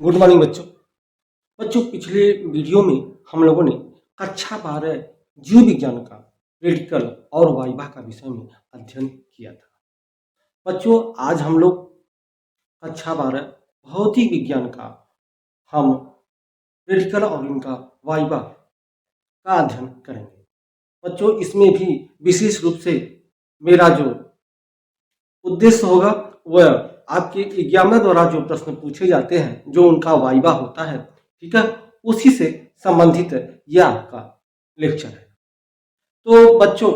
Good morning बच्चों। पिछले video में हम लोगों ने कक्षा 12 जीव विज्ञान का रेडिकल और वाइवा का विषय में अध्ययन किया था। बच्चों, आज हम लोग कक्षा 12 भौतिक विज्ञान का हम रेडिकल और इनका वाइवा का अध्ययन करेंगे। बच्चों, इसमें भी विशेष रूप से मेरा जो उद्देश्य होगा वह आपके एग्जामिनर द्वारा जो प्रश्न पूछे जाते हैं, जो उनका वाइवा होता है, ठीक है, उसी से संबंधित यह आपका लेक्चर है। तो बच्चों,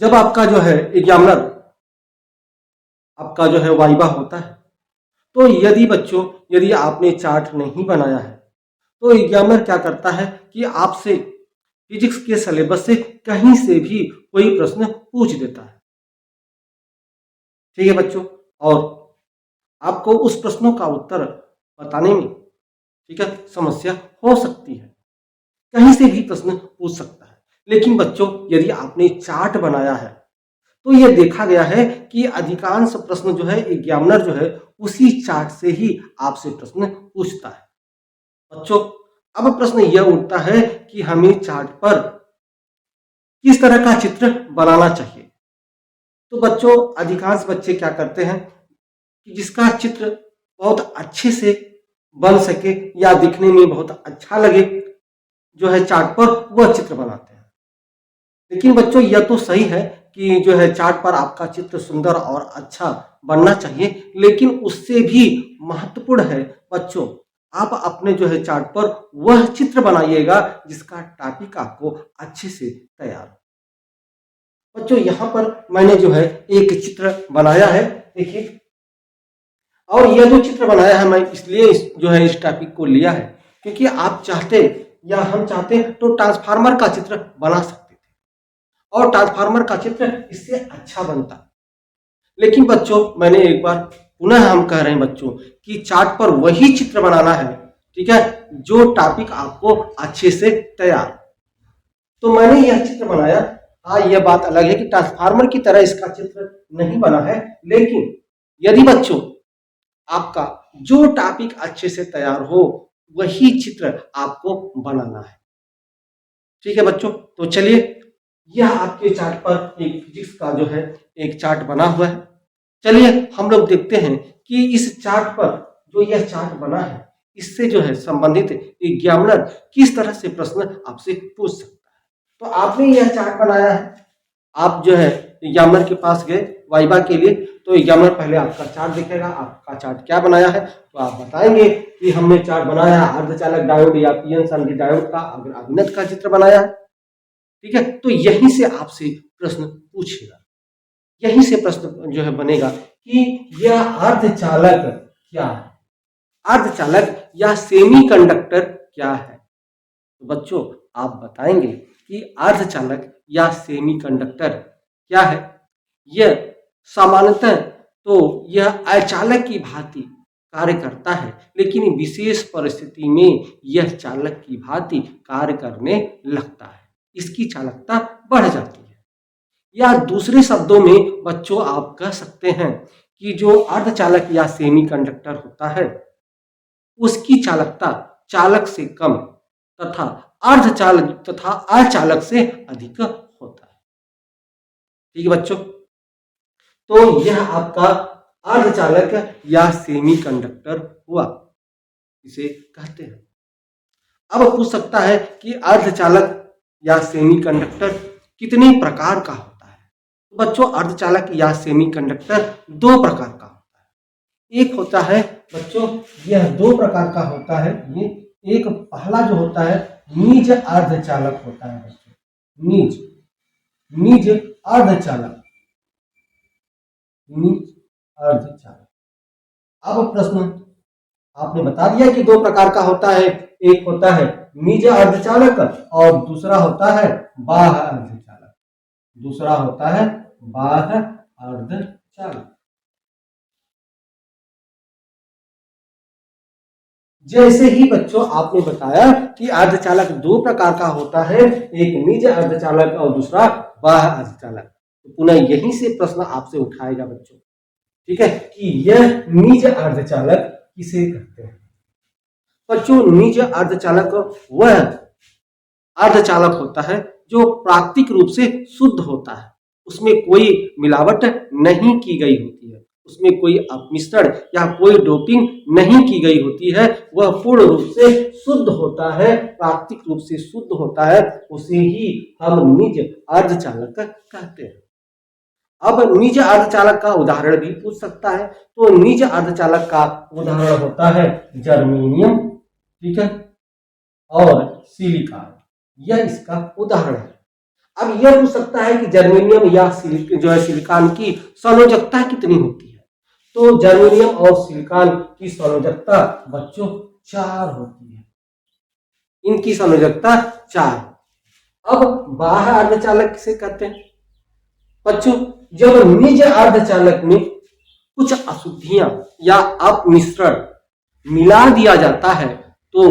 जब आपका जो है एग्जामिनर आपका जो है वाइवा होता है, तो यदि आपने चार्ट नहीं बनाया है तो एग्जामिनर क्या करता है कि आपसे फिजिक्स के सिलेबस से कहीं से भी कोई प्रश्न पूछ देता है। ठीक है बच्चों, और आपको उस प्रश्नों का उत्तर बताने में, ठीक है, समस्या हो सकती है, कहीं से भी प्रश्न पूछ सकता है। लेकिन बच्चों, यदि आपने चार्ट बनाया है तो यह देखा गया है कि अधिकांश प्रश्न जो है एग्जामिनर जो है उसी चार्ट से ही आपसे प्रश्न पूछता है। बच्चों, अब प्रश्न यह उठता है कि हमें चार्ट पर किस तरह का चित्र बनाना चाहिए। तो बच्चों, अधिकांश बच्चे क्या करते हैं कि जिसका चित्र बहुत अच्छे से बन सके या दिखने में बहुत अच्छा लगे जो है चार्ट पर, वह चित्र बनाते हैं। लेकिन बच्चों, यह तो सही है कि जो है चार्ट पर आपका चित्र सुंदर और अच्छा बनना चाहिए, लेकिन उससे भी महत्वपूर्ण है बच्चों, आप अपने जो है चार्ट पर वह चित्र बनाइएगा जिसका टॉपिक आपको अच्छे से तैयार हो। बच्चों, यहाँ पर मैंने जो है एक चित्र बनाया है, देखिए। और यह जो चित्र बनाया है मैं इसलिए जो है इस टॉपिक को लिया है क्योंकि आप चाहते या हम चाहते तो ट्रांसफार्मर का चित्र बना सकते थे और ट्रांसफार्मर का चित्र इससे अच्छा बनता। लेकिन बच्चों, मैंने एक बार पुनः हम कह रहे हैं बच्चों कि चार्ट पर वही चित्र बनाना है, ठीक है, जो टॉपिक आपको अच्छे से तैयार। तो मैंने यह चित्र बनाया। हाँ, यह बात अलग है कि ट्रांसफार्मर की तरह इसका चित्र नहीं बना है, लेकिन यदि बच्चों आपका जो टॉपिक अच्छे से तैयार हो वही चित्र आपको बनाना है। ठीक है बच्चों, तो चलिए, यह आपके चार्ट पर एक फिजिक्स का जो है एक चार्ट बना हुआ है। चलिए हम लोग देखते हैं कि इस चार्ट पर जो यह चार्ट बना है इससे जो है संबंधित एग्जामिनर किस तरह से प्रश्न आपसे पूछ सकता है। तो आपने यह चार्ट बनाया है, आप जो है एग्जामिनर के पास गए वाइवा के लिए, तो एग्जामिनर पहले आपका चार्ट देखेगा, आपका चार्ट क्या बनाया है, तो आप बताएंगे कि हमने चार्ट बनाया अर्धचालक डायोड या पीएन सन्धि डायोड का अभिनत का चित्र बनाया है। ठीक है, तो यहीं से आपसे प्रश्न पूछेगा, यहीं से प्रश्न जो है बनेगा कि यह अर्धचालक क्या है, अर्धचालक या सेमीकंडक्टर क्या है। तो बच्चों, आप बताएंगे कि अर्धचालक या सेमीकंडक्टर क्या है। यह सामान्यतः तो यह अचालक की भांति कार्य करता है, लेकिन विशेष परिस्थिति में यह चालक की भांति कार्य करने लगता है, इसकी चालकता बढ़ जाती है। या दूसरे शब्दों में बच्चों आप कह सकते हैं कि जो अर्धचालक या सेमीकंडक्टर होता है उसकी चालकता चालक से कम तथा अर्धचालक तथा अचालक से अधिक होता है। ठीक है बच्चों, तो यह आपका अर्धचालक या सेमीकंडक्टर हुआ, इसे कहते हैं। अब पूछ सकता है कि अर्धचालक या सेमीकंडक्टर कितने प्रकार का होता है। तो बच्चों, अर्धचालक या सेमीकंडक्टर दो प्रकार का होता है। एक होता है बच्चों, यह दो प्रकार का होता है। ये एक पहला जो होता है निज अर्धचालक होता है बच्चों, निज अर्धचालक, निज अर्धचालक। अब प्रश्न आपने बता दिया कि दो प्रकार का होता है, एक होता है निज अर्धचालक और दूसरा होता है बाह्य अर्धचालक, दूसरा होता है बाह्य अर्धचालक। जैसे ही बच्चों आपने बताया कि अर्धचालक दो प्रकार का होता है, एक निज अर्धचालक और दूसरा बाह्य अर्धचालक, तो पुनः यहीं से प्रश्न आपसे उठाएगा बच्चों, ठीक है, कि यह निज अर्धचालक किसे कहते हैं? बच्चों, निज अर्धचालक वह अर्धचालक होता है जो प्राकृतिक रूप से शुद्ध होता है, उसमें कोई मिलावट नहीं की गई होती है, उसमें कोई अपमिश्रण या कोई डोपिंग नहीं की गई होती है, वह पूर्ण रूप से शुद्ध होता है, प्राकृतिक रूप से शुद्ध होता है, उसे ही हम निज अर्धचालक कहते हैं। अब निज अर्धचालक का उदाहरण भी पूछ सकता है, तो निज अर्धचालक का उदाहरण होता है जर्मेनियम, ठीक है, और सिलिकॉन, यह इसका उदाहरण है। अब यह पूछ सकता है कि जर्मेनियम या जो है सिलिकॉन की संयोजकता कितनी होती है? तो जर्मेनियम और सिलिकॉन की संयोजकता बच्चों 4 होती है, इनकी संयोजकता 4। अब बाह्य अर्धचालक किसे कहते हैं? बच्चों, जब निज अर्धचालक में कुछ अशुद्धियां या अपमिश्रण मिला दिया जाता है तो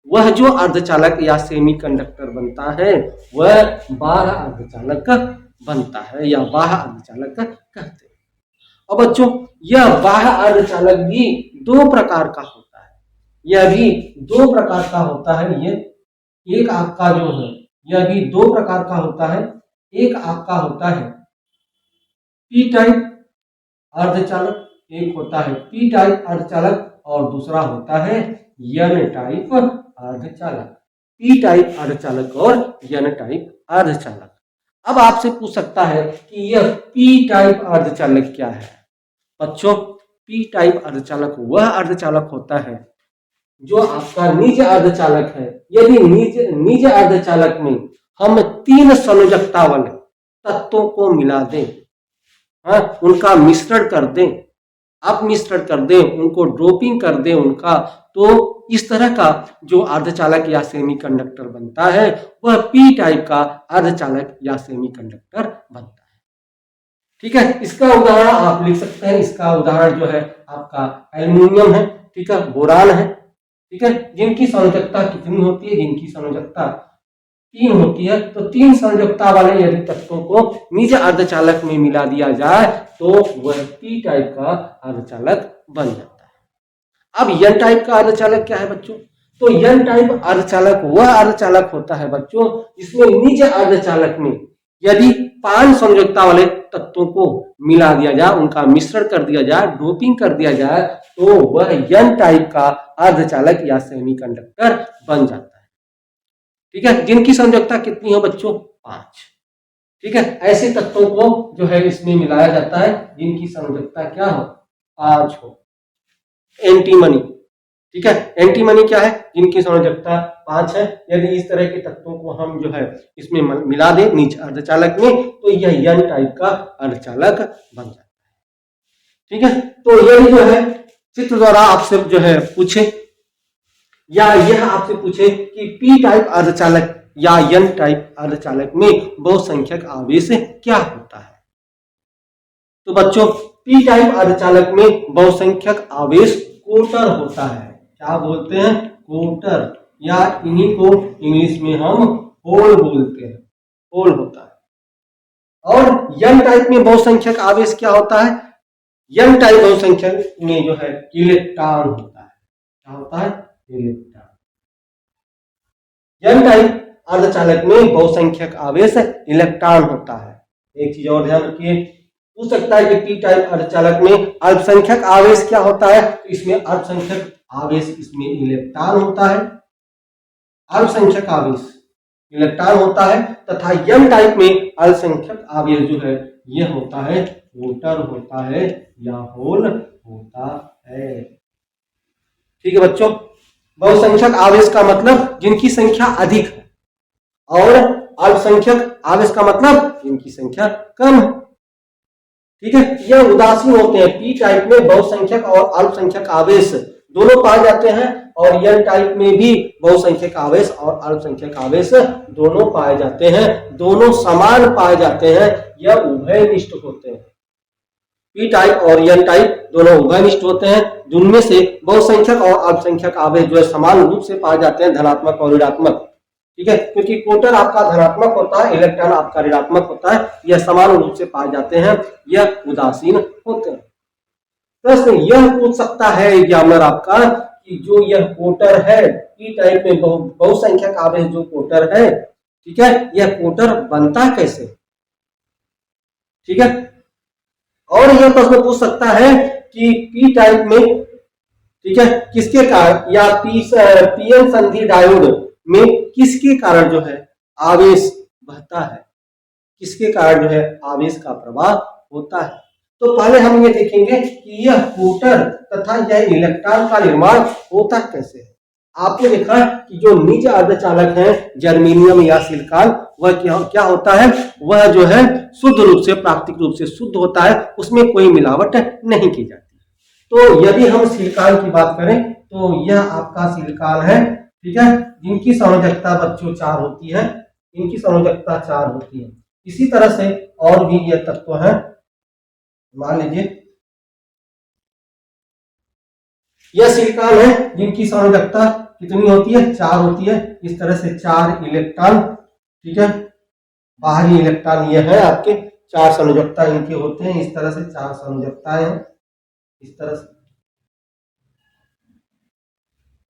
वह जो अर्धचालक या सेमीकंडक्टर बनता है वह बाह्य अर्धचालक बनता है या बाह्य अर्धचालक कहते हैं। और बच्चों, यह बाह्य अर्धचालक भी 2 प्रकार का होता है, यह भी 2 प्रकार का होता है। ये एक आपका जो है यह भी 2 प्रकार का होता है। एक आपका होता है पी टाइप अर्धचालक, एक होता है पी टाइप अर्धचालक और दूसरा होता है एन टाइप अर्धचालक। पी टाइप अर्धचालक और एन टाइप अर्धचालक। अब आपसे पूछ सकता है कि यह पी टाइप अर्धचालक क्या है? बच्चों, पी टाइप अर्धचालक वह अर्धचालक होता है जो आपका निज अर्धचालक है। यदि निज अर्धचालक में हम 3 संयोजकता वाले तत्वों को मिला दें, उनका मिश्रण कर दें, अपमिश्रण कर दें, उनको ड्रॉपिंग कर दें उनका, तो इस तरह का जो अर्धचालक या सेमीकंडक्टर बनता है वह पी टाइप का अर्धचालक या सेमीकंडक्टर बनता है। ठीक है, इसका उदाहरण आप लिख सकते हैं। इसका उदाहरण जो है आपका एल्युमिनियम है, ठीक है, बोरान है, ठीक है, जिनकी संयोजकता कितनी होती है? जिनकी संयोजकता 3 होती है। तो 3 संयोजकता वाले यदि तत्वों को निज अर्धचालक में मिला दिया जाए तो वह पी टाइप का अर्धचालक बन जाता है। अब एन टाइप का अर्धचालक क्या है बच्चों? तो एन टाइप अर्धचालक वह अर्धचालक होता है बच्चों जिसमें निज अर्धचालक में यदि 5 संयोजकता वाले तत्वों को मिला दिया जाए, उनका मिश्रण कर दिया जाए, डोपिंग कर दिया जाए, तो वह एन टाइप का अर्धचालक या सेमीकंडक्टर बन जाता है। ठीक है, जिनकी संयोजकता कितनी हो बच्चों? 5। ठीक है, ऐसे तत्वों को जो है इसमें मिलाया जाता है जिनकी संयोजकता क्या हो? 5 हो। एंटीमनी, ठीक है, एंटीमनी क्या है? जिनकी संयोजकता 5 है। यदि इस तरह के तत्वों को हम जो है इसमें मिला दें निज अर्धचालक में तो यह एन टाइप का अर्धचालक बन जाता है। ठीक है, तो यही जो है चित्र द्वारा आपसे जो है पूछे या यह आपसे पूछे कि पी टाइप अर्धचालक या एन टाइप अर्धचालक में बहुसंख्यक आवेश क्या होता है? तो बच्चों, पी टाइप अर्धचालक में बहुसंख्यक आवेश कोटर होता है। क्या बोलते हैं? कोटर, या इन्हीं को इंग्लिश में हम होल बोलते हैं, होल होता है। और एन टाइप में बहुसंख्यक आवेश क्या होता है? एन टाइप बहुसंख्यक में जो है इलेक्ट्रॉन होता है। क्या होता है? इलेक्ट्रॉन। एन टाइप अर्धचालक में बहुसंख्यक आवेश इलेक्ट्रॉन होता है। एक चीज और ध्यान रखिए, पूछ सकता है कि पी टाइप अर्धचालक में अल्पसंख्यक आवेश क्या होता है? तो इसमें अल्पसंख्यक आवेश इसमें इलेक्ट्रॉन होता है। अल्पसंख्यक आवेश इलेक्ट्रॉन होता है तथा एन टाइप में अल्पसंख्यक आवेश जो है यह होता है कोटर होता है या होल होता है। ठीक है बच्चों, बहुसंख्यक आवेश का मतलब जिनकी संख्या अधिक है और अल्पसंख्यक आवेश का मतलब जिनकी संख्या कम है। ठीक है, यह उदासीन होते हैं। पी टाइप में बहुसंख्यक और अल्पसंख्यक आवेश दोनों पाए जाते हैं और एन टाइप में भी बहुसंख्यक आवेश और अल्पसंख्यक आवेश दोनों पाए जाते हैं। दोनों समान पाए जाते हैं, यह उभयनिष्ठ होते हैं। पी टाइप और एन टाइप दोनों उभयनिष्ठ होते हैं, जिनमें से बहुसंख्यक और अल्पसंख्यक आवेश जो है समान रूप से पाए जाते हैं, धनात्मक और ऋणात्मक। ठीक है, क्योंकि कोटर आपका धनात्मक होता है, इलेक्ट्रॉन आपका ऋणात्मक होता है, यह समान रूप से पाए जाते हैं, यह उदासीन होते हैं। प्रश्न यह पूछ सकता है एग्जामिनर आपका कि जो यह कोटर है, पी टाइप में बहुसंख्यक आवेश जो कोटर है, ठीक है, यह कोटर बनता कैसे, ठीक है। और यह प्रश्न पूछ सकता है कि पी टाइप में, ठीक है, किसके कारण या पीएन संधि डायोड में किसके कारण जो है आवेश बहता है, किसके कारण जो है आवेश का प्रवाह होता है। तो पहले हम ये देखेंगे कि यह कोटर तथा यह इलेक्ट्रॉन का निर्माण होता कैसे है। आपने देखा कि जो निज अर्धचालक है जर्मेनियम या सिलिकॉन, वह क्या होता है, वह जो है शुद्ध रूप से, प्राकृतिक रूप से शुद्ध होता है, उसमें कोई मिलावट नहीं की जाती। तो यदि हम सिलिकॉन की बात करें तो यह आपका सिलिकॉन है, ठीक है, जिनकी संयोजकता बच्चों 4 होती है, इनकी संयोजकता 4 होती है। इसी तरह से और भी यह तत्व है, मान लीजिए यह सिलिकॉन है जिनकी संयोजकता कितनी होती है, 4 होती है। इस तरह से 4 इलेक्ट्रॉन, ठीक है, बाहरी इलेक्ट्रॉन ये है आपके, 4 संयोजकता इनके होते हैं। इस तरह से 4 संयोजकताएं हैं, इस तरह से।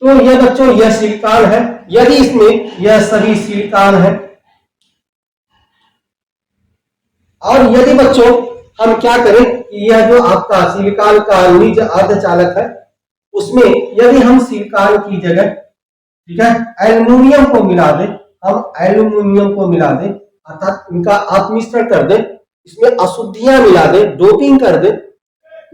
तो यह बच्चों यह सिलिकॉन है। यदि इसमें यह सभी सिलिकॉन है और यदि बच्चों हम क्या करें कि यह जो आपका सिलिकॉन का निज अर्धचालक है, उसमें यदि हम सिलिकॉन की जगह, ठीक है, एल्युमिनियम को मिला दें, हम एल्युमिनियम को मिला दें, अर्थात इनका अपमिश्रण कर दें, इसमें अशुद्धियां मिला दें, डोपिंग कर दें,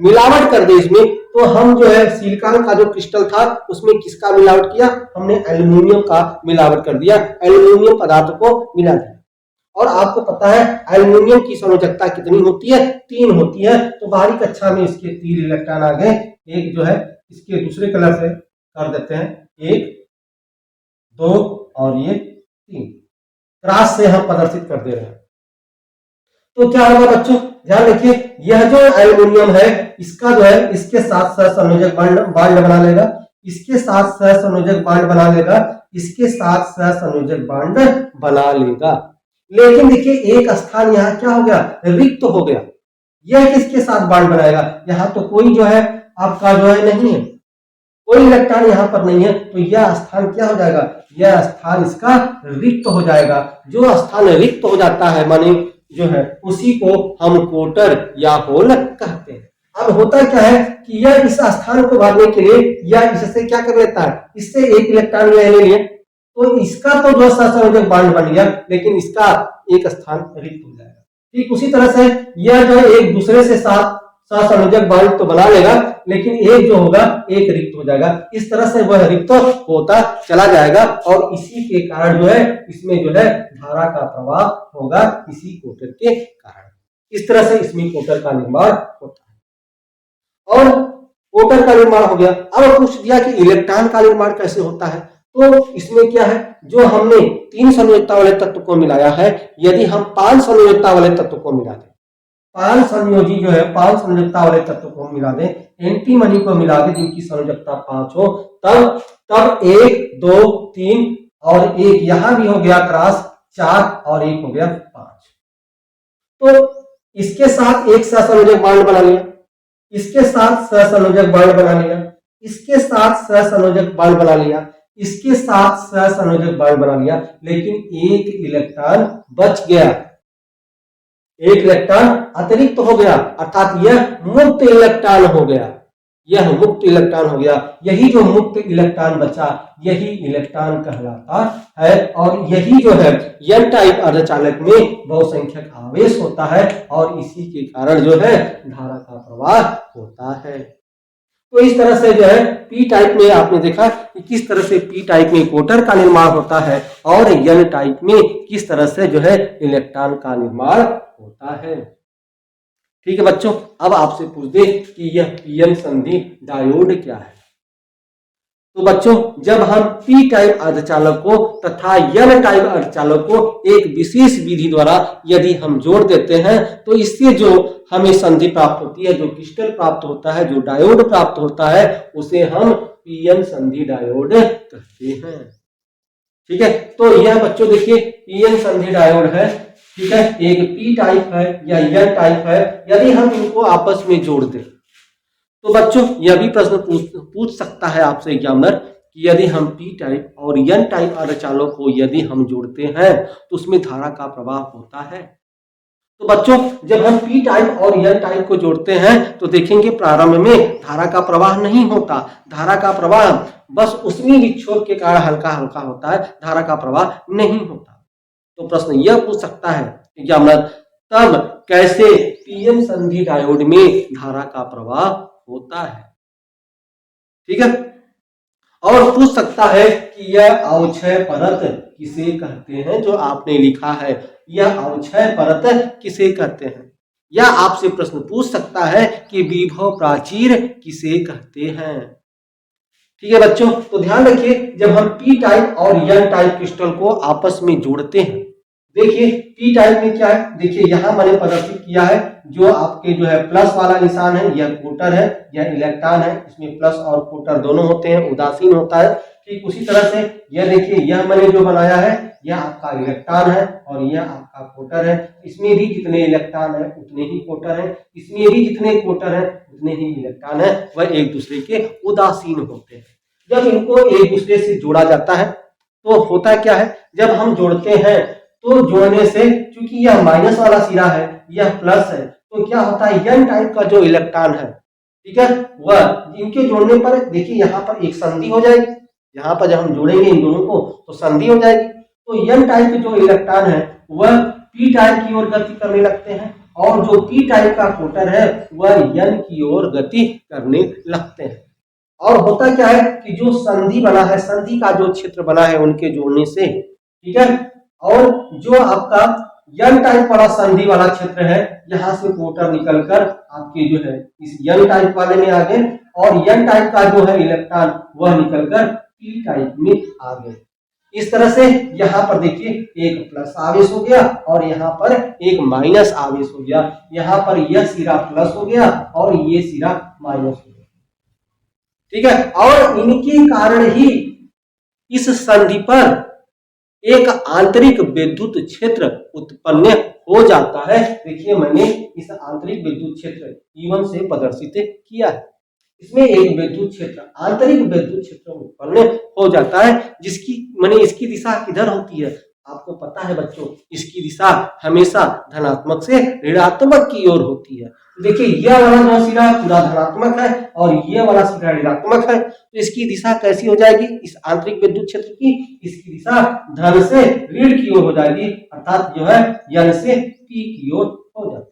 मिलावट कर दें इसमें, तो हम जो है सिलिकॉन का जो क्रिस्टल था उसमें किसका मिलावट किया, हमने एल्युमिनियम का मिलावट कर दिया, एल्युमिनियम पदार्थ को मिला दिया। और आपको पता है एल्युमिनियम की संयोजकता कितनी होती है, 3 होती है। तो बाहरी कक्षा में इसके 3 इलेक्ट्रॉन आ गए, एक जो है इसके दूसरे कलर से कर देते हैं, 1 2 और ये 3 क्रॉस से हम प्रदर्शित कर दे रहे हैं। तो क्या होगा बच्चों, ध्यान रखिए, यह जो एल्युमिनियम है इसका जो है इसके साथ सहसंयोजक बांड बना लेगा, इसके साथ सहसंयोजक बांड बना लेगा, इसके साथ सहसंयोजक बांड बना लेगा। लेकिन देखिए एक स्थान यहाँ क्या हो गया, रिक्त हो गया। यह किसके साथ बांड बनाएगा, यहाँ तो कोई जो है आपका जो है नहीं है, कोई इलेक्ट्रॉन यहाँ पर नहीं है, तो यह स्थान क्या हो जाएगा, यह स्थान इसका रिक्त हो जाएगा। जो स्थान रिक्त हो जाता है माने जो है उसी को हम कोटर या होल कहते हैं। अब होता क्या है कि यह इस स्थान को भरने के लिए यह इससे क्या कर लेता है, इससे एक इलेक्ट्रॉन यह ले लिए, तो इसका तो जो सहसंयोजक बांड बन गया, लेकिन इसका एक स्थान रिक्त हो जाएगा। ठीक उसी तरह से यह जो है एक दूसरे से साथ सहसंयोजक बांड तो बना लेगा, लेकिन एक जो होगा एक रिक्त हो जाएगा। इस तरह से वह रिक्त होता चला जाएगा और इसी के कारण जो है इसमें जो है धारा का प्रवाह होगा, इसी कोटर के कारण। इस तरह से इसमें कोटर का निर्माण होता है। और कोटर का निर्माण हो गया। अब पूछ दिया कि इलेक्ट्रॉन का निर्माण कैसे होता है, तो इसमें क्या है, जो हमने 3 संयोजकता वाले तत्व को मिलाया है, यदि हम 5 संयोजकता वाले तत्व को मिला दें, 5 संयोजी जो है 5 संयोजकता वाले तत्व को मिला दें, एंटीमनी को मिला दें जिनकी संयोजकता 5 हो, तब 1 2 3 और 1 यहां भी हो गया क्रॉस 4 और 1 हो गया 5। तो इसके साथ एक सहसंयोजक बांड बना लिया, इसके साथ सहसंयोजक बांड बना लिया, इसके साथ सहसंयोजक बांड बना लिया, इसके साथ सहसंयोजक बांड बना लिया, लेकिन एक इलेक्ट्रॉन बच गया, एक इलेक्ट्रॉन अतिरिक्त हो गया, अर्थात यह मुक्त इलेक्ट्रॉन हो गया, यह मुक्त इलेक्ट्रॉन हो गया। यही जो मुक्त इलेक्ट्रॉन बचा यही इलेक्ट्रॉन कहलाता है और यही जो है एन टाइप अर्धचालक में बहुसंख्यक आवेश होता है और इसी के कारण जो है धारा का प्रवाह होता है। तो इस तरह से जो है पी टाइप में आपने देखा कि किस तरह से पी टाइप में कोटर का निर्माण होता है और एन टाइप में किस तरह से जो है इलेक्ट्रॉन का निर्माण होता है। ठीक है बच्चों, अब आपसे पूछ दे कि यह पीएन संधि डायोड क्या है। तो बच्चों जब हम पी टाइप अर्धचालक को तथा एन टाइप अर्धचालक को एक विशेष विधि द्वारा यदि हम जोड़ देते हैं तो इससे जो हमें संधि प्राप्त होती है, जो क्रिस्टल प्राप्त होता है, जो डायोड प्राप्त होता है, उसे हम पीएन संधि डायोड कहते हैं। ठीक है, तो यह बच्चों देखिए पीएन संधि डायोड है, ठीक है, एक पी टाइप है या एन टाइप है। यदि हम इनको आपस में जोड़ दें तो बच्चों यह भी प्रश्न पूछ सकता है आपसे एग्जामिनर कि यदि हम पी टाइप और एन टाइप अर्धचालकों को यदि हम जोड़ते हैं तो उसमें धारा का प्रवाह होता है। तो बच्चों जब हम पी टाइप और एन टाइप को जोड़ते हैं तो देखेंगे प्रारंभ में धारा का प्रवाह नहीं होता। धारा का प्रवाह बस उसमें विक्षोभ के कारण हल्का हल्का होता है, धारा का प्रवाह नहीं होता। तो प्रश्न यह पूछ सकता है एग्जामिनर तब कैसे पीएन संधि डायोड में धारा का प्रवाह होता है। ठीक है, और पूछ सकता है कि यह अवक्षय परत किसे कहते हैं, जो आपने लिखा है यह अवक्षय परत किसे कहते हैं। या आपसे प्रश्न पूछ सकता है कि विभव प्राचीर किसे कहते हैं। ठीक है बच्चों, तो ध्यान रखिए जब हम पी टाइप और एन टाइप क्रिस्टल को आपस में जोड़ते हैं, देखिए पी टाइप में क्या है, देखिए यहां मैंने प्रदर्शित किया है जो आपके जो है प्लस वाला निशान है यह कोटर है, यह इलेक्ट्रॉन है, इसमें प्लस और कोटर दोनों होते हैं, उदासीन होता है। ठीक उसी तरह से यह देखिए यह मैंने जो बनाया है यह आपका इलेक्ट्रॉन है और यह आपका कोटर है। इसमें भी जितने इलेक्ट्रॉन है उतने ही कोटर है, इसमें भी जितने कोटर है उतने ही इलेक्ट्रॉन है, वह एक दूसरे के उदासीन होते हैं। जब इनको एक दूसरे से जोड़ा जाता है तो होता क्या है, जब हम जोड़ते हैं तो जोड़ने से चूंकि यह माइनस वाला सिरा है यह प्लस है, तो क्या होता है एन टाइप का जो इलेक्ट्रॉन है, ठीक है, वह इनके जोड़ने पर देखिए यहाँ पर एक संधि हो जाएगी। यहाँ पर जब हम जोड़ेंगे इन दोनों को तो संधि हो जाएगी। तो एन टाइप के जो इलेक्ट्रॉन है वह पी टाइप की ओर गति करने लगते हैं और जो पी टाइप का कोटर है वह एन की ओर गति करने लगते हैं। और होता क्या है कि जो संधि बना है, संधि का जो क्षेत्र बना है उनके जोड़ने से, ठीक है, और जो आपका एन टाइप वाला संधि वाला क्षेत्र है यहाँ से कोटर निकलकर आपके जो है इस एन टाइप वाले में आ गए और एन टाइप का जो है इलेक्ट्रॉन वह निकलकर पी टाइप में आ गए। इस तरह से यहाँ पर देखिए एक प्लस आवेश हो गया और यहाँ पर एक माइनस आवेश हो गया। यहाँ पर यह सिरा प्लस हो गया और ये सिरा माइनस हो गया। ठीक है, और इनके कारण ही इस संधि पर एक आंतरिक विद्युत क्षेत्र उत्पन्न हो जाता है। देखिए मैंने इस आंतरिक विद्युत क्षेत्र E1 से प्रदर्शित किया है। इसमें एक विद्युत क्षेत्र, आंतरिक विद्युत क्षेत्र उत्पन्न हो जाता है, जिसकी माने इसकी दिशा किधर होती है, आपको पता है बच्चों, इसकी दिशा हमेशा धनात्मक से ऋणात्मक की ओर होती है। देखिए यह वाला जो सिरा पूरा धनात्मक है और यह वाला सिरा ऋणात्मक है, तो इसकी दिशा कैसी हो जाएगी, इस आंतरिक विद्युत क्षेत्र की इसकी दिशा धन से ऋण की ओर हो जाएगी, अर्थात जो है एन से पी की ओर हो जाएगी।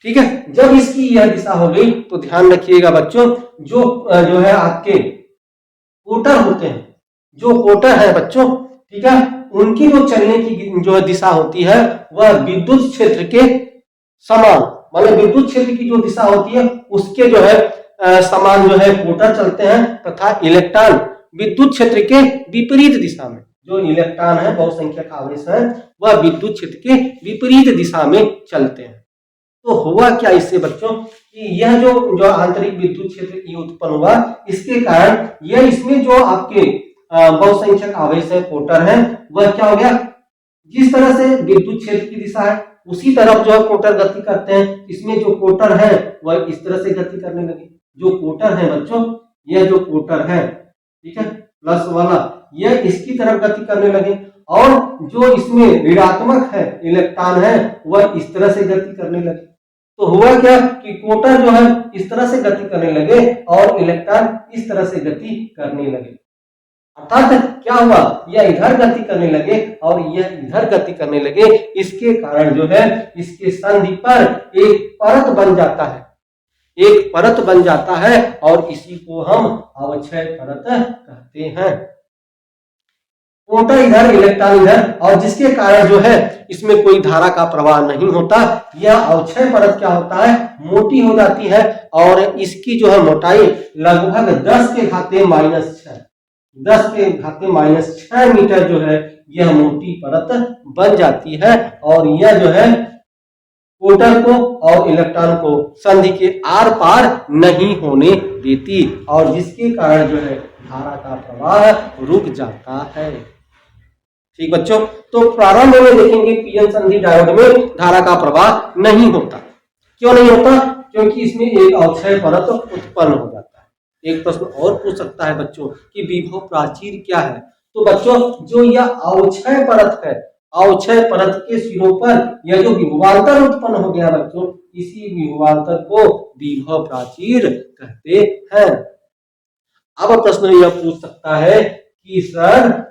ठीक है, जब इसकी यह दिशा हो गई तो ध्यान रखिएगा बच्चों, जो है आपके कोटर होते हैं, जो कोटर है बच्चों, ठीक है, उनकी जो चलने की जो दिशा होती है वह विद्युत क्षेत्र के समान, मतलब विद्युत क्षेत्र की जो दिशा होती है उसके जो है समान जो है कोटर चलते हैं, तथा इलेक्ट्रॉन विद्युत क्षेत्र के विपरीत दिशा में, जो इलेक्ट्रॉन है बहुसंख्यक आवेश है वह विद्युत क्षेत्र के विपरीत दिशा में चलते हैं। तो हुआ क्या इससे बच्चों कि यह जो आंतरिक विद्युत क्षेत्र की उत्पन्न हुआ, इसके कारण यह इसमें जो आपके बहुसंख्यक आवेश है कोटर है वह क्या हो गया, जिस तरह से विद्युत क्षेत्र की दिशा है उसी तरफ जो है कोटर गति करते हैं। इसमें जो कोटर है वह इस तरह से गति करने लगे। जो कोटर है बच्चों, यह जो कोटर है, ठीक है, प्लस वाला, यह इसकी तरफ गति करने लगे और जो इसमें ऋणात्मक है इलेक्ट्रॉन है वह इस तरह से गति करने लगे। तो हुआ क्या कि कोटर जो है इस तरह से गति करने लगे और इलेक्ट्रॉन इस तरह से गति करने लगे। अर्थात क्या हुआ, यह इधर गति करने लगे और यह इधर गति करने लगे। इसके कारण जो है इसके संधि पर एक परत बन जाता है, एक परत बन जाता है और इसी को हम अवक्षय परत कहते हैं। कोटर इधर इलेक्ट्रॉन इधर, और जिसके कारण जो है इसमें कोई धारा का प्रवाह नहीं होता। यह अवक्षय परत क्या होता है, मोटी हो जाती है और इसकी जो है मोटाई लगभग 10 के घाते माइनस 6 मीटर जो है यह मोटी परत बन जाती है और यह जो है कोटर को और इलेक्ट्रॉन को संधि के आर पार नहीं होने देती और जिसके कारण जो है धारा का प्रवाह रुक जाता है। ठीक बच्चों, तो प्रारंभ में देखेंगे पीएन संधि डायोड में धारा का प्रवाह नहीं होता। क्यों नहीं होता, क्योंकि इसमें एक अवक्षय परत उत्पन्न हो जाता है। एक प्रश्न और पूछ सकता है बच्चों कि विभव प्राचीर क्या है। तो बच्चों जो यह अवक्षय परत है, अवक्षय परत के सिरों पर यह जो विभवांतर उत्पन्न हो गया बच्चों, इसी विभवांतर को विभव प्राचीर कहते हैं। अब प्रश्न यह पूछ सकता है कि सर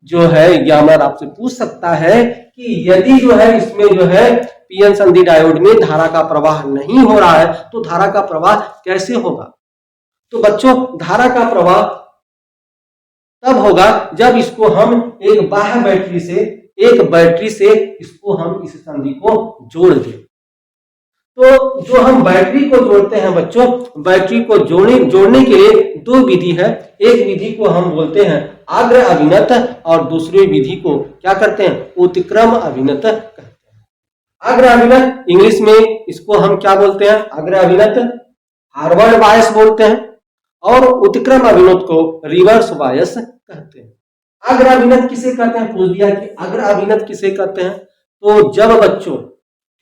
जो है ग्यामर आपसे पूछ सकता है कि यदि जो है इसमें जो है पीएन संधि डायोड में धारा का प्रवाह नहीं हो रहा है तो धारा का प्रवाह कैसे होगा। तो बच्चों धारा का प्रवाह तब होगा जब इसको हम एक बाह्य बैटरी से इसको हम इस संधि को जोड़ दें। तो जो हम बैटरी को जोड़ते हैं बच्चों, बैटरी को जोड़ने के लिए दो विधि है। एक विधि को हम बोलते हैं अग्र अभिनत और दूसरी विधि को क्या करते हैं, उत्क्रम अभिनत कहते हैं। अग्र अभिनत इंग्लिश में इसको हम क्या बोलते हैं, अग्र अभिनत फॉरवर्ड बायस बोलते हैं और उत्क्रम अभिनत को रिवर्स बायस कहते हैं। अग्र अभिनत किसे कहते हैं, पूछ दिया कि अग्र अभिनत किसे कहते हैं। तो जब बच्चों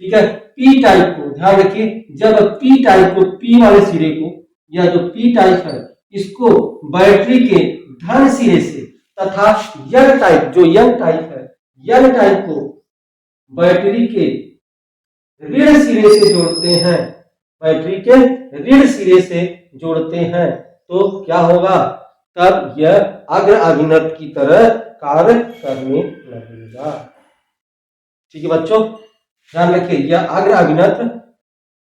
ठीक है पी टाइप को ध्यान रखिए, जब पी टाइप को पी वाले सिरे को या जो पी टाइप है इसको बैटरी के धन सिरे से तथा एन टाइप जो एन टाइप है एन टाइप को बैटरी के ऋण सिरे से जोड़ते हैं, बैटरी के ऋण सिरे से जोड़ते हैं तो क्या होगा, तब यह अग्र अभिनत की तरह कार्य करने लगेगा। ठीक है बच्चों ध्यान रखिए, यह अग्र अभिनत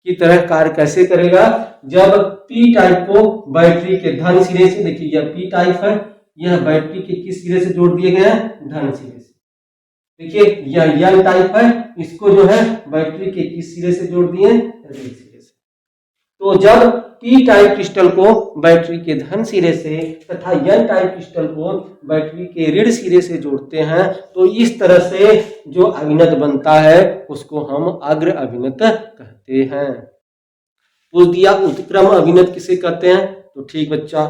की तरह कार्य कैसे करेगा, जब पी टाइप को बैटरी के धन सिरे से, देखिए यह पी टाइप है, यह बैटरी के किस सिरे से जोड़ दिए गए हैं, धन सिरे से। देखिए यह एन टाइप है, इसको जो है बैटरी के किस सिरे से जोड़ दिए, ऋण सिरे से। तो जब पी टाइप क्रिस्टल को बैटरी के धन सिरे से तथा एन टाइप क्रिस्टल को बैटरी के ऋण सिरे से जोड़ते हैं तो इस तरह से जो अभिनत बनता है उसको हम अग्र अभिनत कहते हैं। पूछ दिया उत्क्रम अभिनत किसे कहते हैं, तो ठीक बच्चा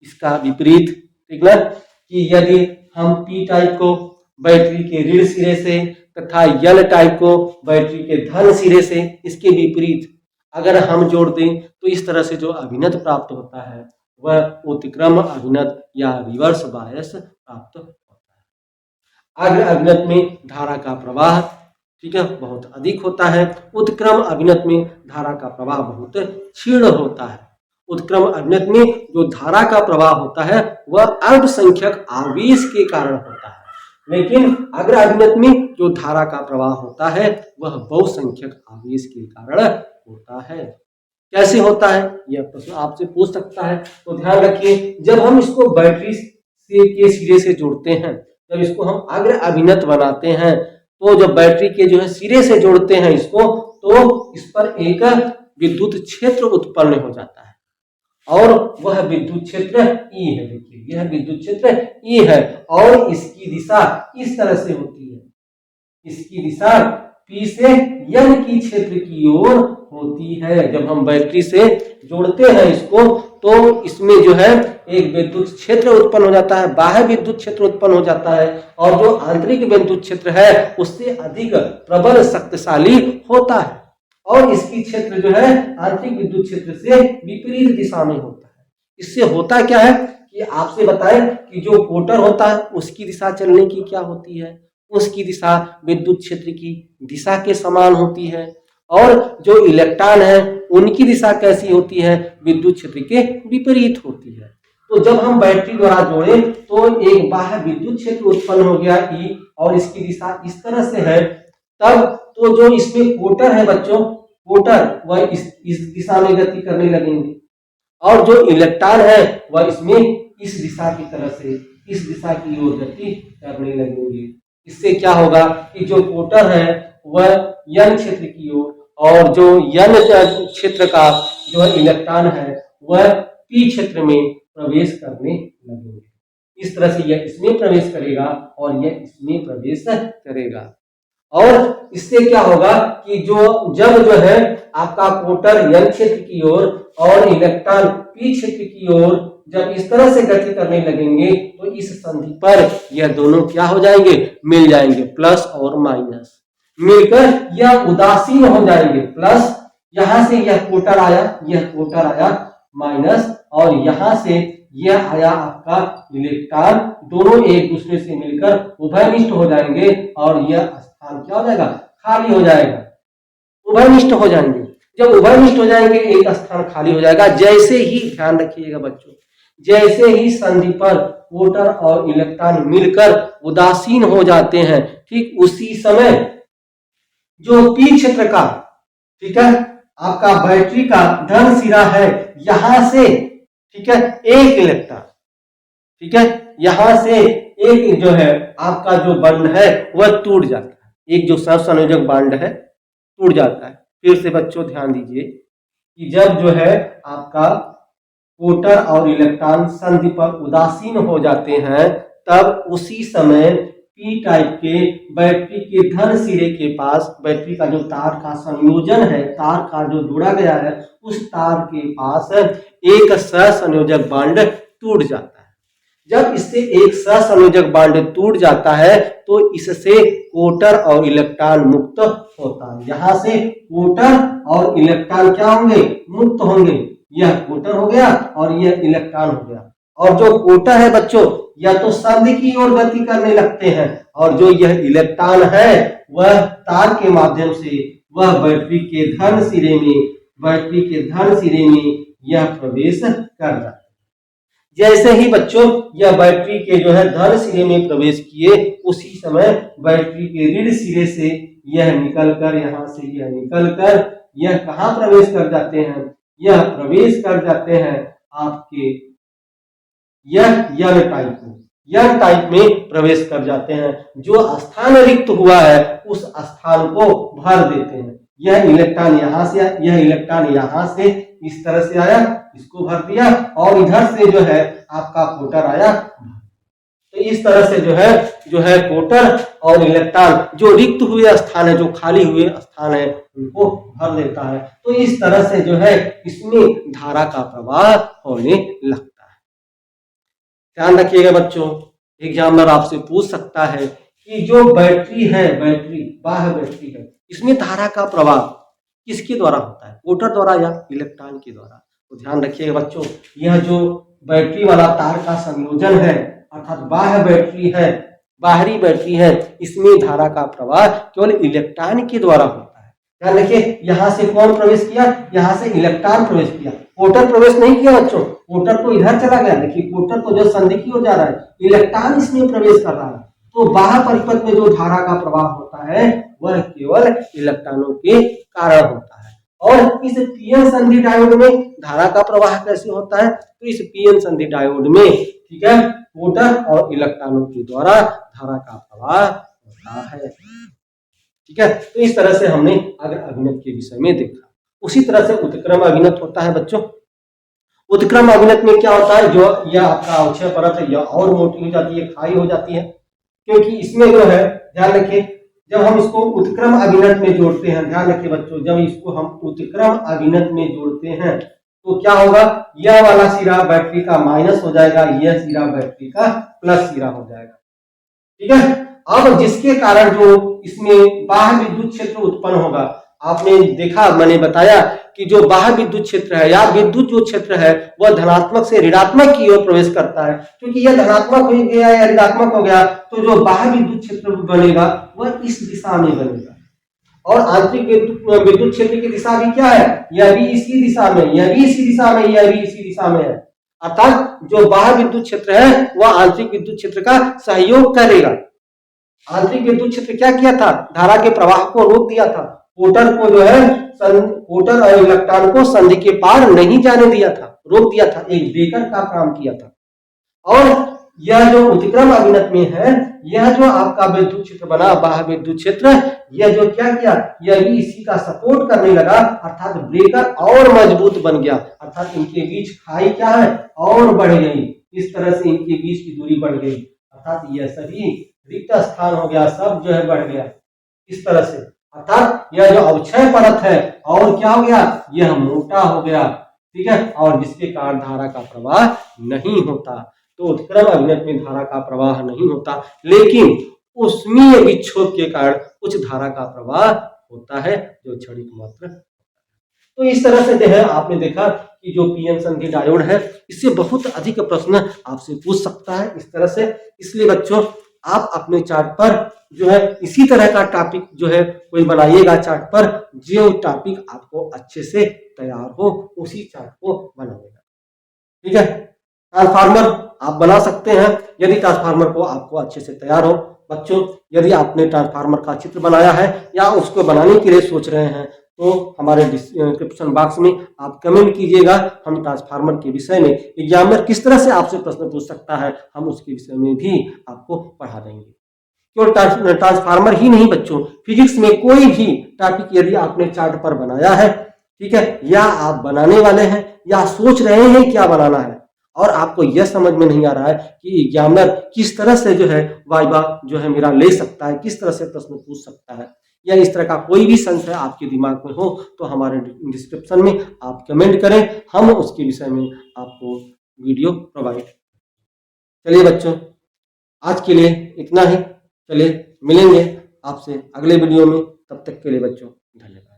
इसका विपरीत, ठीक ना, कि यदि हम पी टाइप को बैटरी के ऋण सिरे से तथा एन टाइप को बैटरी के धन सिरे से, इसके विपरीत अगर हम जोड़ दें तो इस तरह से जो अभिनत प्राप्त होता है वह उत्क्रम अभिनत या रिवर्स बायस प्राप्त होता है। अग्र अभिनत में धारा का प्रवाह ठीक है बहुत अधिक होता है, उत्क्रम अभिनत में धारा का प्रवाह बहुत क्षीण होता है। उत्क्रम अभिनत में जो धारा का प्रवाह होता है वह अल्पसंख्यक आवेश के कारण होता है, लेकिन अग्र अभिनत में जो धारा का प्रवाह होता है वह बहुसंख्यक आवेश के कारण होता है। कैसे होता है यह प्रश्न आपसे पूछ सकता है। तो ध्यान रखिए, जब हम इसको बैटरी से के सिरे से जोड़ते हैं, जब इसको हम अग्र अभिनत बनाते हैं तो जब बैटरी के जो है सिरे से जोड़ते हैं इसको, तो इस पर एक विद्युत क्षेत्र उत्पन्न हो जाता है और वह विद्युत क्षेत्र ई है। देखिए यह विद्युत क्षेत्र ई है और इसकी दिशा इस तरह से होती है, इसकी दिशा पी से एन की क्षेत्र की ओर होती है। जब हम बैटरी से जोड़ते हैं इसको तो इसमें जो है एक विद्युत क्षेत्र उत्पन्न हो जाता है, बाह्य विद्युत क्षेत्र उत्पन्न हो जाता है और जो आंतरिक विद्युत क्षेत्र है उससे अधिक प्रबल शक्तिशाली होता है और इसकी क्षेत्र जो है आंतरिक विद्युत क्षेत्र से विपरीत दिशा में होता है। इससे होता क्या है कि आपसे बताएं कि जो कोटर होता है उसकी दिशा चलने की क्या होती है, उसकी दिशा विद्युत क्षेत्र की दिशा के समान होती है और जो इलेक्ट्रॉन है उनकी दिशा कैसी होती है, विद्युत क्षेत्र के विपरीत होती है। तो जब हम बैटरी द्वारा जोड़े तो एक बाह्य विद्युत क्षेत्र उत्पन्न हो गया ई और इसकी दिशा इस तरह से है, तब तो जो इसमें कोटर है बच्चों, कोटर वह इस दिशा में गति करने लगेंगे और जो इलेक्ट्रॉन है वह इसमें इस दिशा की तरह से इस दिशा की ओर गति करने लगेंगे। इससे क्या होगा कि जो कोटर है वह एन क्षेत्र की ओर और जो एन क्षेत्र का जो इलेक्ट्रॉन है वह पी क्षेत्र में प्रवेश करने लगेंगे। इस तरह से यह इसमें प्रवेश करेगा और यह इसमें प्रवेश करेगा और इससे क्या होगा कि जब जो है आपका कोटर एन क्षेत्र की ओर और इलेक्ट्रॉन पी क्षेत्र की ओर जब इस तरह से गति करने लगेंगे तो इस संधि पर यह दोनों क्या हो जाएंगे, मिल जाएंगे, प्लस और माइनस मिलकर यह उदासीन हो जाएंगे, प्लस यहां से यह कोटर आया, यह कोटर आया माइनस, और यहां से यह आया आपका इलेक्ट्रॉन, दोनों एक दूसरे से मिलकर उभयनिष्ठ हो जाएंगे और यह स्थान क्या हो जाएगा, खाली हो जाएगा, उभयनिष्ठ हो जाएंगे। जब उभयनिष्ठ हो जाएंगे एक स्थान खाली हो जाएगा। जैसे ही, ध्यान रखिएगा बच्चों, जैसे ही संधि पर कोटर और इलेक्ट्रॉन मिलकर उदासीन हो जाते हैं, ठीक उसी समय जो पी क्षेत्र का, ठीक है, आपका बैटरी का धन सिरा है, यहां से, ठीक है, एक इलेक्ट्रॉन, ठीक है, यहां से एक जो है आपका जो बंध है वह टूट जाता है, एक जो सहसंयोजक बांड है टूट जाता है। फिर से बच्चों ध्यान दीजिए कि जब जो है आपका कोटर और इलेक्ट्रॉन संधि पर उदासीन हो जाते हैं, तब उसी समय पी टाइप के बैटरी के धन सिरे के पास, बैटरी का जो तार का संयोजन है, तार का जो जोड़ा गया है, उस तार के पास एक सहसंयोजक बांड टूट जाता है। जब इससे एक सहसंयोजक बांड टूट जाता है तो इससे कोटर और इलेक्ट्रॉन मुक्त होता है। यहां से कोटर और इलेक्ट्रॉन क्या होंगे, मुक्त होंगे। यह कोटर हो गया और यह इलेक्ट्रॉन हो गया। और जो कोटर है बच्चों, या तो संधि की ओर गति करने लगते हैं, और जो यह इलेक्ट्रॉन है वह तार के माध्यम से वह बैटरी के धन सिरे में, बैटरी के धन सिरे में यह प्रवेश कर जाता है। जैसे ही बच्चों यह बैटरी के जो है धन सिरे में प्रवेश किए, उसी समय बैटरी के ऋण सिरे से यह निकलकर, यहां से यह निकलकर यह कहां प्रवेश कर जाते हैं, यह प्रवेश कर जाते हैं आपके यह टाइप में, यह टाइप में प्रवेश कर जाते हैं। जो स्थान रिक्त हुआ है उस स्थान को भर देते हैं। यह इलेक्ट्रॉन यहां से, यह इलेक्ट्रॉन यहां से इस तरह से आया, इसको भर दिया, और इधर से जो है आपका कोटर आया। तो इस तरह से जो है कोटर और इलेक्ट्रॉन जो रिक्त हुए स्थान है, जो खाली हुए स्थान है, उनको भर देता है। तो इस तरह से जो है इसमें धारा का प्रवाह होने लगता है। ध्यान रखिएगा बच्चों, एग्जामिनर आपसे पूछ सकता है कि जो बैटरी है, बैटरी बाह्य बैटरी है, इसमें धारा का प्रवाह किसके द्वारा होता है, कोटर द्वारा या इलेक्ट्रॉन के द्वारा। तो ध्यान रखिएगा बच्चों, यह जो बैटरी वाला तार का संयोजन है, अर्थात बाह्य बैटरी है, बाहरी बैटरी है, इसमें धारा का प्रवाह केवल इलेक्ट्रॉन के द्वारा होता है। ध्यान रखिए, यहां से कौन प्रवेश किया, यहां से इलेक्ट्रॉन प्रवेश किया, कोटर प्रवेश नहीं किया बच्चों। कोटर तो इधर चला गया, देखिए कोटर तो जो संधि की ओर जा रहा है, इलेक्ट्रॉन इसमें प्रवेश कर रहा है। तो बाह्य परिपथ में जो धारा का प्रवाह होता है वह केवल इलेक्ट्रॉनों के कारण होता है। और इस पीएन संधि डायोड में धारा का प्रवाह कैसे होता है, तो इस पीएन संधि डायोड में, ठीक है, कोटर और इलेक्ट्रॉनों के द्वारा धारा का प्रवाह होता है। ठीक है, तो इस तरह से हमने अगर अभिनत के विषय में देखा। उसी तरह से उत्क्रम अभिनत होता है बच्चों। उत्क्रम अभिनत में क्या होता है, जो यह आपका अवक्षय परत है यह और मोटी हो जाती है, खाई हो जाती है, क्योंकि इसमें जो है, ध्यान रखिए, जब हम इसको उत्क्रम अभिनत में जोड़ते हैं, ध्यान रखिए बच्चों, जब इसको हम उत्क्रम अभिनत में जोड़ते हैं तो क्या होगा, यह वाला सिरा बैटरी का माइनस हो जाएगा, यह सिरा बैटरी का प्लस सिरा हो जाएगा। ठीक है, अब जिसके कारण जो इसमें बाह्य विद्युत क्षेत्र उत्पन्न होगा, आपने देखा, मैंने बताया कि जो बाह्य विद्युत क्षेत्र है या विद्युत जो क्षेत्र है वह धनात्मक से ऋणात्मक की ओर प्रवेश करता है। क्योंकि यह धनात्मक हो गया या ऋणात्मक हो गया तो जो बाह्य विद्युत क्षेत्र बनेगा वह इस दिशा में बनेगा, और आंतरिक विद्युत क्षेत्र की दिशा भी क्या है, यह भी इसी दिशा में, यह भी इसी दिशा में, यह भी इसी दिशा में है। अर्थात जो बाह्य विद्युत क्षेत्र है वह आंतरिक विद्युत क्षेत्र का सहयोग करेगा। आंतरिक विद्युत क्षेत्र क्या किया था, धारा के प्रवाह को रोक दिया था, कोटर को जो है, कोटर और इलेक्ट्रॉन को संधि के पार नहीं जाने दिया था, रोक दिया था, एक ब्रेकर का काम किया था। और यह जो उत्क्रम अभिनत में है, यह जो आपका विद्युत क्षेत्र बना, बाह्य विद्युत क्षेत्र, यह जो क्या किया, यह भी इसी का सपोर्ट करने लगा, अर्थात ब्रेकर और मजबूत बन गया, अर्थात इनके बीच खाई क्या है, और बढ़ गई। इस तरह से इनके बीच की दूरी बढ़ गई, अर्थात यह सभी रिक्त स्थान हो गया, सब जो है बढ़ गया इस तरह से। अर्थात यह जो अवक्षय परत है और क्या हो गया, यह मोटा हो गया। ठीक है, और जिसके कारण धारा का प्रवाह नहीं होता। तो उत्क्रम अभिनत में धारा का प्रवाह नहीं होता, लेकिन ऊष्मीय विक्षोभ के कारण कुछ धारा का प्रवाह होता है, जो क्षणिक मात्र। तो इस तरह से जो है आपने देखा कि जो पीएन संधि डायोड है, इससे बहुत अधिक प्रश्न आपसे पूछ सकता है इस तरह से। इसलिए बच्चों आप अपने चार्ट पर जो है इसी तरह का टॉपिक जो है कोई बनाइएगा चार्ट पर, जो टॉपिक आपको अच्छे से तैयार हो उसी चार्ट को बनाइएगा। ठीक है, ट्रांसफार्मर आप बना सकते हैं यदि ट्रांसफार्मर को आपको अच्छे से तैयार हो। बच्चों यदि आपने ट्रांसफार्मर का चित्र बनाया है या उसको बनाने के लिए सोच रहे हैं तो हमारे डिस्क्रिप्शन बॉक्स में आप कमेंट कीजिएगा। हम ट्रांसफार्मर के विषय में एग्जामिनर किस तरह से आपसे प्रश्न पूछ सकता है हम उसके विषय में भी आपको पढ़ा देंगे। केवल ट्रांसफार्मर ही नहीं बच्चों, फिजिक्स में कोई भी टॉपिक यदि आपने चार्ट पर बनाया है, ठीक है, या आप बनाने वाले हैं या सोच रहे हैं क्या बनाना है और आपको यह समझ में नहीं आ रहा है कि एग्जामिनर किस तरह से जो है वाइवा जो है मेरा ले सकता है, किस तरह से प्रश्न पूछ सकता है, या इस तरह का कोई भी संशय आपके दिमाग में हो तो हमारे डिस्क्रिप्शन में आप कमेंट करें, हम उसके विषय में आपको वीडियो प्रोवाइड। चलिए बच्चों आज के लिए इतना ही। चलिए मिलेंगे आपसे अगले वीडियो में, तब तक के लिए बच्चों धन्यवाद।